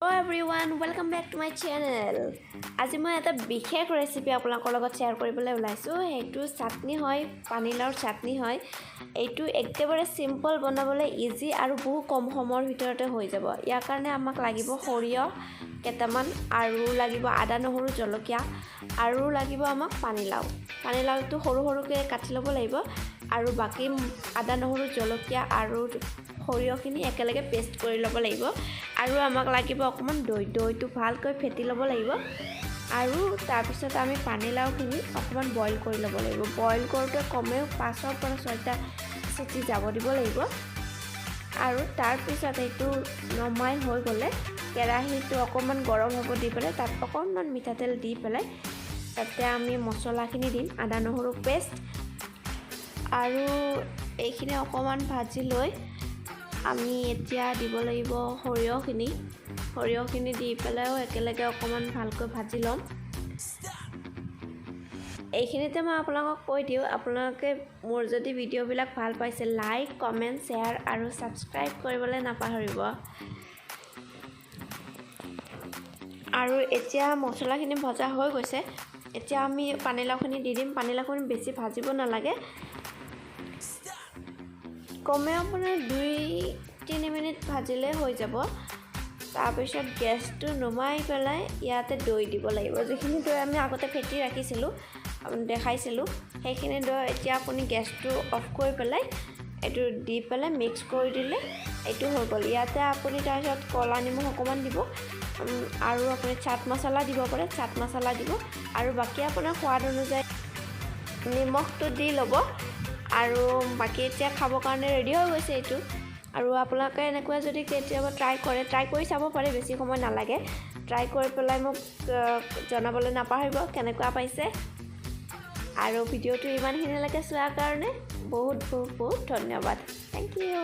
Hello everyone, welcome back to my channel. আজি মই এটা বিশেষ ৰেচিপি আপোনালোকৰ লগত শ্বেয়াৰ কৰিবলৈ ওলাইছো। হেইটো চাটনি হয়, পানীলাওৰ চাটনি হয়। এইটো একেবাৰে সিম্পল বনাবলৈ ইজি আৰু বহু কম সময়ৰ ভিতৰতে হৈ যাব। ইয়াৰ কাৰণে আমাক লাগিব সৰিয়হ কেটামান আৰু লাগিব আদা নহৰু জলকীয়া আৰু লাগিব আমাক পানীলাও। পানীলাওটো সৰু সৰুকৈ কাটি ল'ব লাগিব আৰু বাকি আদা নহৰু জলকীয়া আৰু সৰিয়হখিনি একেলগে পেষ্ট কৰি ল'ব লাগিব আৰু আমাক লাগিব অকমান দৈটো ভালকৈ ফেটি ল'ব লাগিব আৰু তাৰ পিছত আমি পানীলাওখিনি অকমান বইল কৰি ল'ব লাগিব। বইল কৰোঁতে কমেও 5ৰ পৰা 6টা চিটি যাব দিব লাগিব আৰু তাৰ পিছত এইটো নমাই হৈ গ'লে কেৰাহীটো অকমান গৰম হ'ব দি পেলাই তাত অকমান মিঠাতেল দি পেলাই তাতে আমি মছলাখিনি দিম আদা নহৰু পেষ্ট আৰু এইখিনি অকমান ভাজি লৈ আমি এতিয়া দিব লাগিব সৰিয়হখিনি দি পেলাইও একেলগে অকমান ভালকৈ ভাজি ল'ম। এইখিনিতে মই আপোনালোকক কৈ দিওঁ আপোনালোকে মোৰ যদি ভিডিঅ'বিলাক ভাল পাইছে লাইক কমেন্ট শ্বেয়াৰ আৰু সাবস্ক্ৰাইব কৰিবলৈ নাপাহৰিব। আৰু এতিয়া মছলাখিনি ভজা হৈ গৈছে। এতিয়া আমি পানীলাওখিনি দি দিম। পানীলাওখিনি বেছি ভাজিব নালাগে, কমেও আপোনাৰ 2-3 মিনিট ভাজিলে হৈ যাব। তাৰপিছত গেছটো নমাই পেলাই ইয়াতে দৈ দিব লাগিব। যিখিনি দৈ আমি আগতে ফেটি ৰাখিছিলোঁ দেখাইছিলোঁ সেইখিনি দৈ এতিয়া আপুনি গেছটো অফ কৰি পেলাই এইটো দি পেলাই মিক্স কৰি দিলে এইটো হৈ গ'ল। ইয়াতে আপুনি তাৰপিছত কলা নিমখ অকমান দিব আৰু আপুনি চাট মছলা দিব পাৰে, চাট মছলা দিব আৰু বাকি আপোনাৰ সোৱাদ অনুযায়ী নিমখটো দি ল'ব আৰু বাকি এতিয়া খাবৰ কাৰণে ৰেডি হৈ গৈছে এইটো। আৰু আপোনালোকে এনেকুৱা যদি কেতিয়াবা ট্ৰাই কৰি চাব পাৰে, বেছি সময় নালাগে। ট্ৰাই কৰি পেলাই মোক জনাবলৈ নাপাহৰিব কেনেকুৱা পাইছে আৰু ভিডিঅ'টো ইমানখিনিলৈকে চোৱাৰ কাৰণে বহুত ধন্যবাদ। Thank U.